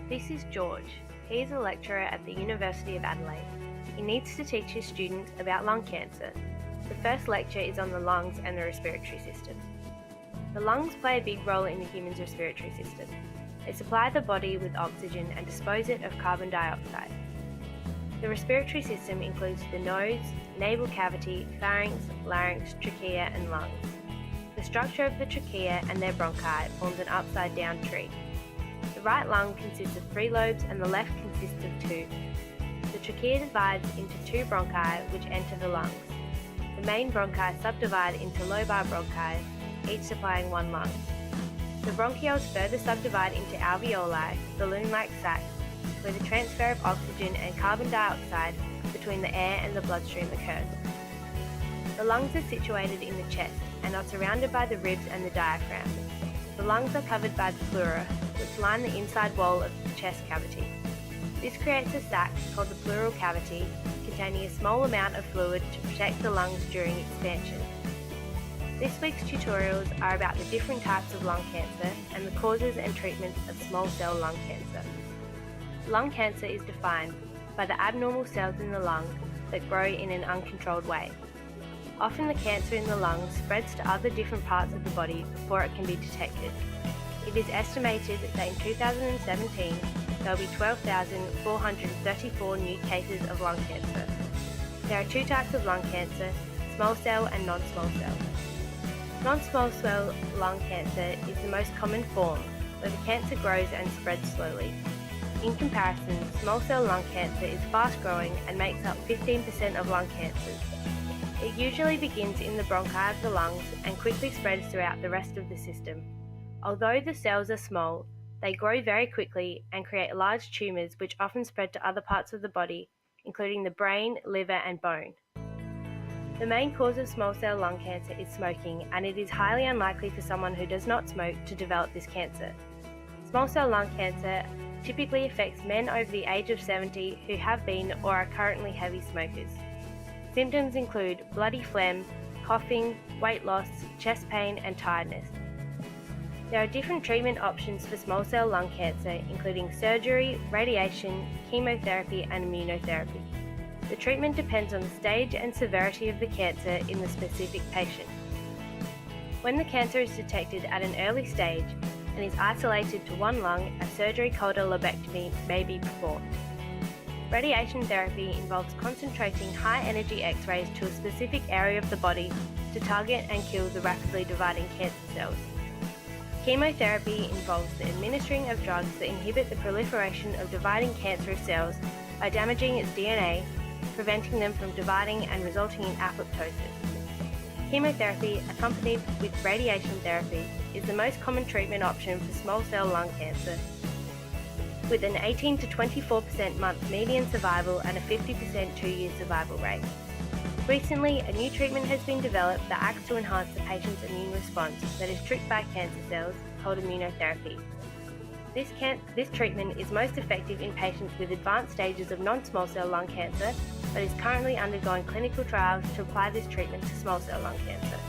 This is George. He is a lecturer at the University of Adelaide. He needs to teach his students about lung cancer. The first lecture is on the lungs and the respiratory system. The lungs play a big role in the human's respiratory system. They supply the body with oxygen and dispose it of carbon dioxide. The respiratory system includes the nose, nasal cavity, pharynx, larynx, trachea and lungs. The structure of the trachea and their bronchi forms an upside-down tree. The right lung consists of 3 lobes and the left consists of 2. The trachea divides into 2 bronchi which enter the lungs. The main bronchi subdivide into lobar bronchi, each supplying 1 lung. The bronchioles further subdivide into alveoli, balloon-like sacs, where the transfer of oxygen and carbon dioxide between the air and the bloodstream occurs. The lungs are situated in the chest and are surrounded by the ribs and the diaphragm. The lungs are covered by the pleura, which line the inside wall of the chest cavity. This creates a sac called the pleural cavity, containing a small amount of fluid to protect the lungs during expansion. This week's tutorials are about the different types of lung cancer and the causes and treatments of small cell lung cancer. Lung cancer is defined by the abnormal cells in the lung that grow in an uncontrolled way. Often the cancer in the lung spreads to other different parts of the body before it can be detected. It is estimated that in 2017 there will be 12,434 new cases of lung cancer. There are 2 types of lung cancer, small cell and non-small cell. Non-small cell lung cancer is the most common form, where the cancer grows and spreads slowly. In comparison, small cell lung cancer is fast-growing and makes up 15% of lung cancers. It usually begins in the bronchi of the lungs and quickly spreads throughout the rest of the system. Although the cells are small, they grow very quickly and create large tumours which often spread to other parts of the body, including the brain, liver and bone. The main cause of small cell lung cancer is smoking, and it is highly unlikely for someone who does not smoke to develop this cancer. Small cell lung cancer typically affects men over the age of 70 who have been or are currently heavy smokers. Symptoms include bloody phlegm, coughing, weight loss, chest pain and tiredness. There are different treatment options for small cell lung cancer, including surgery, radiation, chemotherapy and immunotherapy. The treatment depends on the stage and severity of the cancer in the specific patient. When the cancer is detected at an early stage and is isolated to 1 lung, a surgery called a lobectomy may be performed. Radiation therapy involves concentrating high-energy X-rays to a specific area of the body to target and kill the rapidly dividing cancer cells. Chemotherapy involves the administering of drugs that inhibit the proliferation of dividing cancerous cells by damaging its DNA, preventing them from dividing and resulting in apoptosis. Chemotherapy, accompanied with radiation therapy, is the most common treatment option for small cell lung cancer, with an 18 to 24% month median survival and a 50% 2-year survival rate. Recently, a new treatment has been developed that acts to enhance the patient's immune response that is tricked by cancer cells, called immunotherapy. This treatment is most effective in patients with advanced stages of non-small cell lung cancer, but is currently undergoing clinical trials to apply this treatment to small cell lung cancer.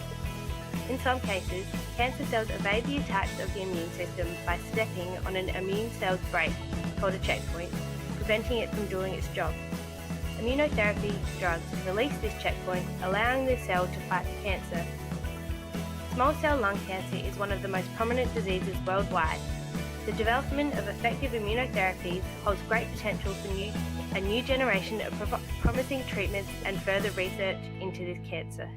In some cases, cancer cells evade the attacks of the immune system by stepping on an immune cell's brake, called a checkpoint, preventing it from doing its job. Immunotherapy drugs release this checkpoint, allowing the cell to fight the cancer. Small cell lung cancer is one of the most prominent diseases worldwide. The development of effective immunotherapies holds great potential for a new generation of promising treatments and further research into this cancer.